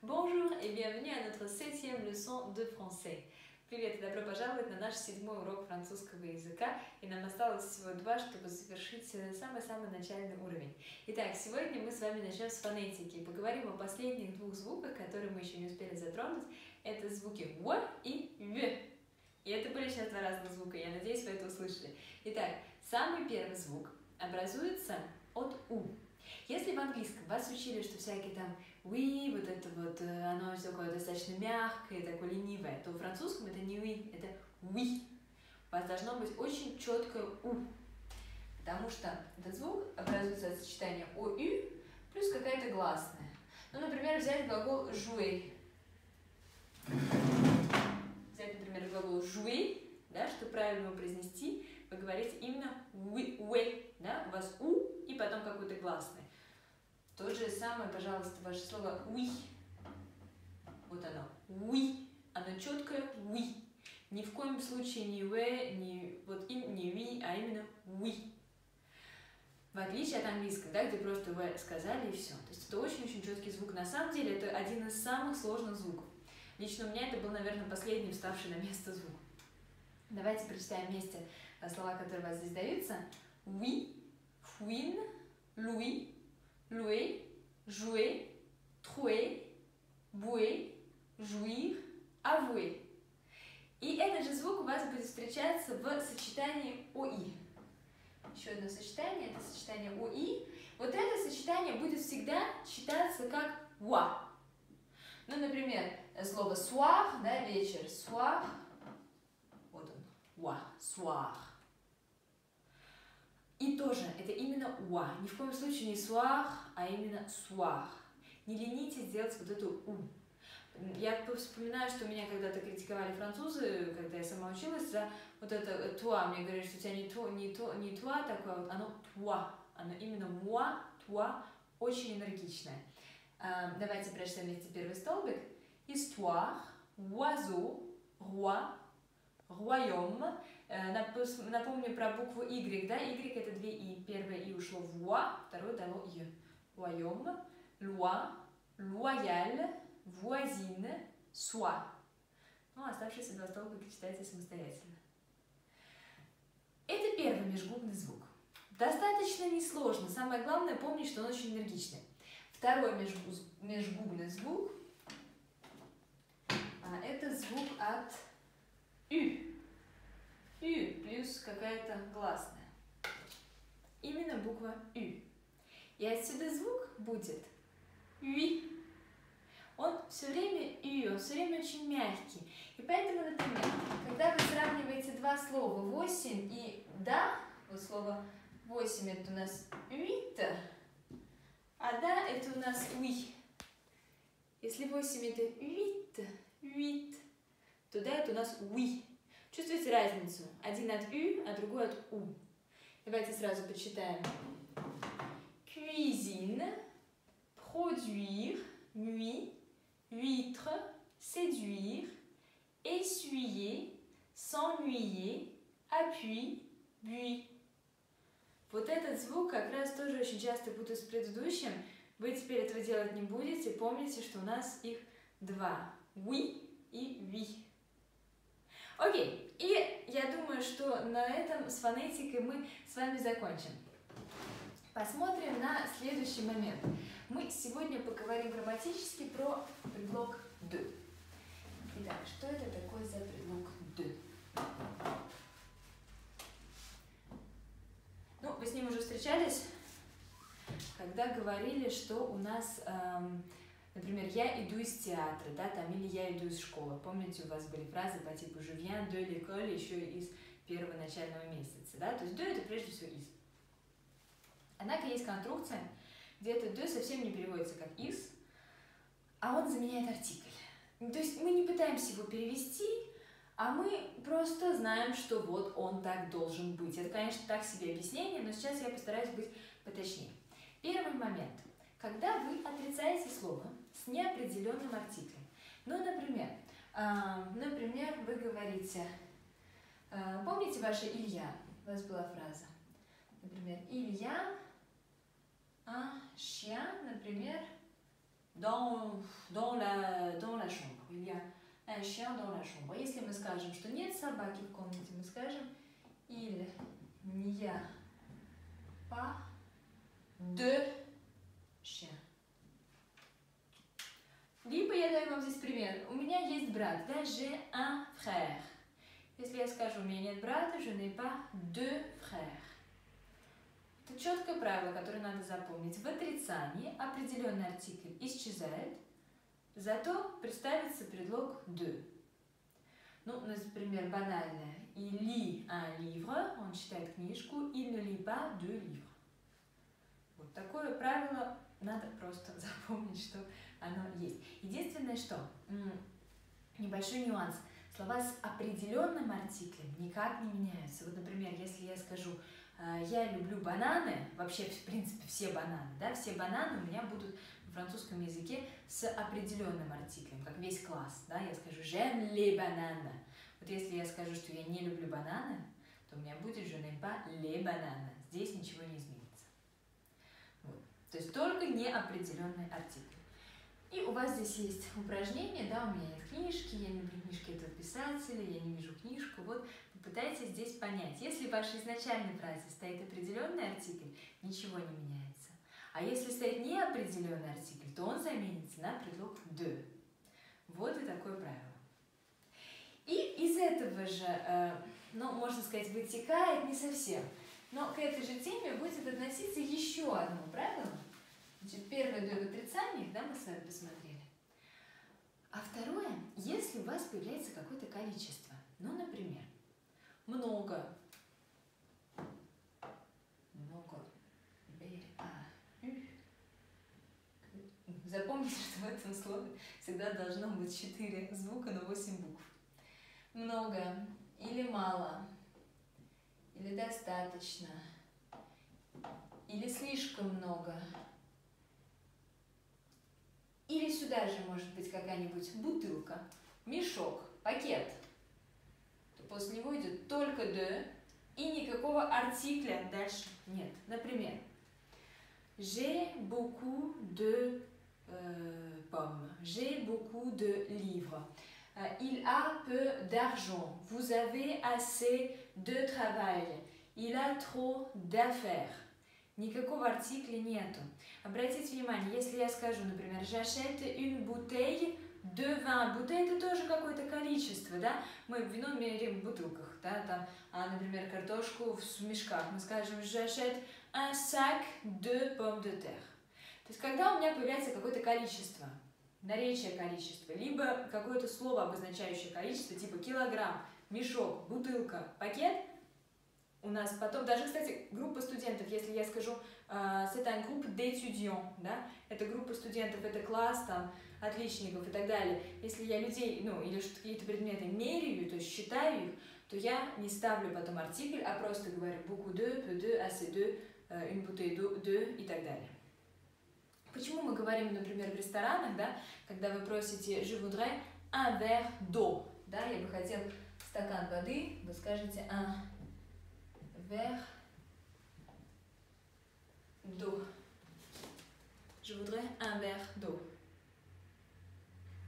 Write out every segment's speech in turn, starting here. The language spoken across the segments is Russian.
Bonjour et bienvenue à notre 7e leçon de français. Привет и добро пожаловать на наш 7-й урок французского языка. И нам осталось всего 2, чтобы завершить самый-самый начальный уровень. Итак, сегодня мы с вами начнем с фонетики и поговорим о последних 2 звуках, которые мы еще не успели затронуть. Это звуки «в» и «в». И это были сейчас 2 разных звука, я надеюсь, вы это услышали. Итак, самый первый звук образуется от «у». Если в английском вас учили, что всякие там «oui», вот это вот, оно такое достаточно мягкое, такое ленивое, то в французском это не «oui», это «oui». У вас должно быть очень четкое «у», потому что этот звук образуется от сочетания «о-ю» плюс какая-то гласная. Ну, например, взять глагол «jouer». Взять, например, глагол «jouer», да, чтобы правильно его произнести, вы говорите именно «oui», да, у вас «у» и потом какой-то гласный. То же самое, пожалуйста, ваше слово «oui». Вот оно. «Oui». Оно четкое «oui». Ни в коем случае не «we», не «we», а именно «oui». В отличие от английского, да, где просто «we» сказали и все. То есть это очень-очень четкий звук. На самом деле это один из самых сложных звуков. Лично у меня это был, наверное, последний вставший на место звук. Давайте прочитаем вместе слова, которые у вас здесь даются. «Oui», «fouine», «louis», «louer», «jouer», «trouer», «bouer», «jouir», «avouer». И этот же звук у вас будет встречаться в сочетании «ой». Еще одно сочетание, это сочетание «ой». Вот это сочетание будет всегда читаться как «wa». Ну, например, слово «soir», да, вечер, «soir», вот он, «wa», «soir». И тоже, это именно «уа». Ни в коем случае не «soir», а именно «soir». Не ленитесь делать вот эту «у». Я вспоминаю, что меня когда-то критиковали французы, когда я сама училась, за вот это «toi». Мне говорят, что у тебя не «toi» такое, вот оно «toi». Оно именно «moi», «toi», очень энергичное. Давайте прочитаем вместе первый столбик. Histoire, oiseau, roi, royaume. Напомню про букву Y, да? Y это 2 И. Первое И ушло в «wa», второе дало «й». Royaume, loi, loyal, voisine, soit. Ну, оставшиеся 2 столбика читайте самостоятельно. Это первый межгубный звук. Достаточно несложно. Самое главное помнить, что он очень энергичный. Второй межгубный звук это звук от «ю». «Ю» плюс какая-то гласная. Именно буква «ю». И отсюда звук будет «уи». Он все время «ю», он все время очень мягкий. И поэтому, например, когда вы сравниваете 2 слова «восемь» и «да», вот слово «восемь» это у нас «huit», а «да» это у нас «oui». Если 8 это «huit», то «да» это у нас «oui». Чувствуете разницу? Один от «ю», а другой от «у». Давайте сразу почитаем. Cuisine, produire, nuit, huître, séduire, essuyer, s'ennuyer, appui, buis. Вот этот звук как раз тоже очень часто путают с предыдущим. Вы теперь этого делать не будете. Помните, что у нас их 2. Oui и oui. Окей, и я думаю, что на этом с фонетикой мы с вами закончим. Посмотрим на следующий момент. Мы сегодня поговорим грамматически про предлог «de». Итак, что это такое за предлог «de»? Ну, вы с ним уже встречались, когда говорили, что у нас... Например, я иду из театра, да, там, или я иду из школы. Помните, у вас были фразы по типу «je viens de l'école» еще из первого начального месяца, да? То есть «de» это прежде всего «из». Однако есть конструкция, где это «de» совсем не переводится как «из», а он заменяет артикль. То есть мы не пытаемся его перевести, а мы просто знаем, что вот он так должен быть. Это, конечно, так себе объяснение, но сейчас я постараюсь быть поточнее. Первый момент. Когда вы отрицаете слово с неопределенным артиклем. Ну, например, вы говорите, помните ваше Илья? У вас была фраза. Например, Илья, chien, например, dans la chambre. Il y a un chien dans la chambre. Если мы скажем, что нет собаки в комнате, мы скажем il n'y a pas de chien. Либо я даю вам здесь пример. У меня есть брат, да, j'ai un frère. Если я скажу, у меня нет брата, je n'ai pas de frère. Это четкое правило, которое надо запомнить. В отрицании определенный артикль исчезает, зато представится предлог de. Ну, например, банальное. Il lit un livre, он читает книжку, il ne lit pas de livre. Вот такое правило надо просто запомнить, что оно есть. Единственное, что небольшой нюанс. Слова с определенным артиклем никак не меняются. Вот, например, если я скажу «я люблю бананы», вообще, в принципе, все бананы, да, все бананы у меня будут в французском языке с определенным артиклем, как весь класс, да, я скажу «j'aime les bananes». Вот если я скажу, что я не люблю бананы, то у меня будет «je n'aime pas les bananes». Здесь ничего не изменится. Вот. То есть только неопределенный артикль. И у вас здесь есть упражнение, да, у меня нет книжки, я не люблю книжки этого писателя, я не вижу книжку. Вот попытайтесь здесь понять. Если в вашей изначальной фразе стоит определенный артикль, ничего не меняется. А если стоит неопределенный артикль, то он заменится на предлог de. Вот и такое правило. И из этого же, ну, можно сказать, вытекает не совсем, но к этой же теме будет относиться еще одно правило. Значит, первое de в отрицаниях, да, мы с вами посмотрели. А второе, если у вас появляется какое-то количество, ну, например, много, запомните, что в этом слове всегда должно быть 4 звука, но 8 букв. Много или мало, или достаточно, или слишком много. Или сюда же может быть какая-нибудь бутылка, мешок, пакет. То после него идет только de, и никакого артикля дальше нет. Например, j'ai beaucoup de pommes, j'ai beaucoup de livres, il a peu d'argent, vous avez assez de travail, il a trop d'affaires. Никакого артикля нету. Обратите внимание, если я скажу, например, j'achète une bouteille de vin. Bouteille это тоже какое-то количество, да? Мы вино меряем в бутылках, да? Там, например, картошку в мешках. Мы скажем j'achète un sac de pommes de terre. То есть, когда у меня появляется какое-то количество, наречие количества, либо какое-то слово, обозначающее количество, типа килограмм, мешок, бутылка, пакет, у нас потом, даже, кстати, группа студентов, если я скажу, c'est un groupe d'étudiants, да, это группа студентов, это класс, там, отличников и так далее. Если я людей, ну, или какие-то предметы меряю, то есть считаю их, то я не ставлю потом артикль, а просто говорю beaucoup de, peu de, assez de, une bouteille de и так далее. Почему мы говорим, например, в ресторанах, да, когда вы просите je voudrais un verre d'eau, да, я бы хотел стакан воды, вы скажете un verre d'eau. Je voudrais un verre d'eau.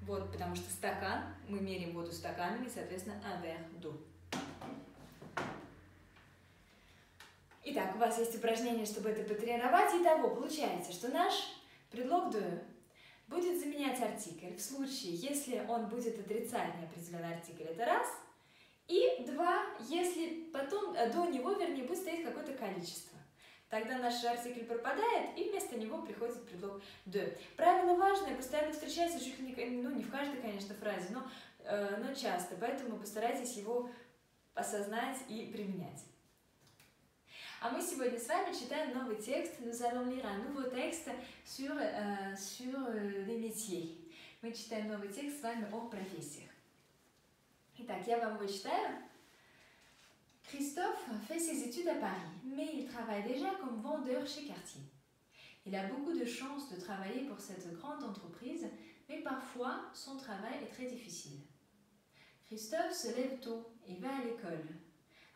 Вот, потому что стакан, мы меряем воду стаканами, соответственно, un verre d'eau. Итак, у вас есть упражнение, чтобы это потренировать. Итого, получается, что наш предлог de будет заменять артикль в случае, если он будет отрицать неопределенный артикль, это раз. И два, если потом до него, вернее, будет стоять какое-то количество. Тогда наш артикль пропадает, и вместо него приходит предлог de. Правило важное, постоянно встречается чуть ли не, ну, не в каждой, конечно, фразе, но часто. Поэтому постарайтесь его осознать и применять. А мы сегодня с вами читаем новый текст. Nous allons lire un nouveau texte sur les métiers. Мы читаем новый текст с вами о профессиях. Итак, я вам его читаю. Christophe fait ses études à Paris, mais il travaille déjà comme vendeur chez Cartier. Il a beaucoup de chance de travailler pour cette grande entreprise, mais parfois son travail est très difficile. Christophe se lève tôt et va à l'école.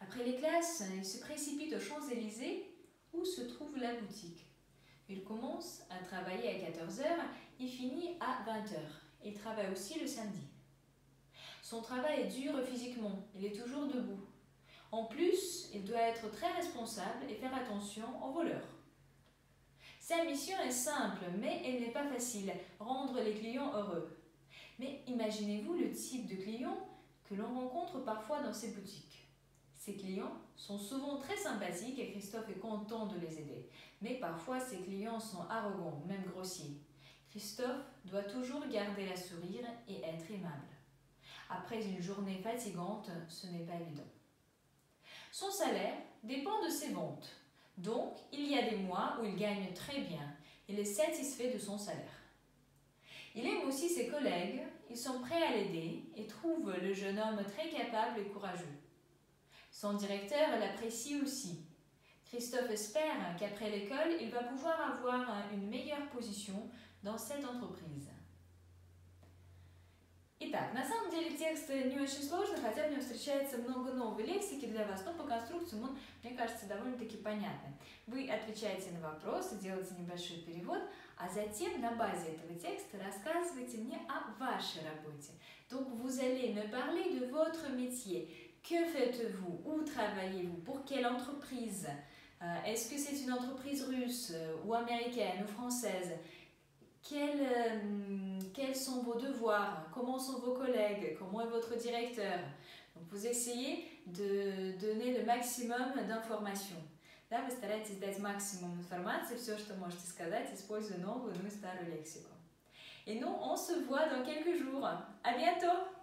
Après les classes, il se précipite aux Champs-Élysées où se trouve la boutique. Il commence à travailler à 14 heures et finit à 20 heures. Il travaille aussi le samedi. Son travail est dur physiquement, il est toujours debout. En plus, il doit être très responsable et faire attention aux voleurs. Sa mission est simple, mais elle n'est pas facile, rendre les clients heureux. Mais imaginez-vous le type de clients que l'on rencontre parfois dans ces boutiques. Ces clients sont souvent très sympathiques et Christophe est content de les aider. Mais parfois, ces clients sont arrogants, même grossiers. Christophe doit toujours garder la sourire et être aimable. Après une journée fatigante, ce n'est pas évident. Son salaire dépend de ses ventes. Donc, il y a des mois où il gagne très bien. Il est satisfait de son salaire. Il aime aussi ses collègues, ils sont prêts à l'aider et trouvent le jeune homme très capable et courageux. Son directeur l'apprécie aussi. Christophe espère qu'après l'école, il va pouvoir avoir une meilleure position dans cette entreprise. Итак, на самом деле текст не очень сложный, хотя в нем встречается много новой лексики для вас, но по конструкции он, мне кажется, довольно-таки понятный. Вы отвечаете на вопросы, делаете небольшой перевод, а затем на базе этого текста рассказывайте мне о вашей работе. Donc, vous allez me parler de votre métier. Que faites-vous? Où travaillez-vous? Pour quelle entreprise? Est-ce que c'est une entreprise russe ou américaine ou française? Quels sont vos devoirs? Comment sont vos collègues? Comment est votre directeur? Donc, vous essayez de donner le maximum d'informations. Да, вы стараетесь дать максимум информации, все, что можете сказать, используя новую, ну и старую лексику. Et nous, on se voit dans quelques jours. À bientôt!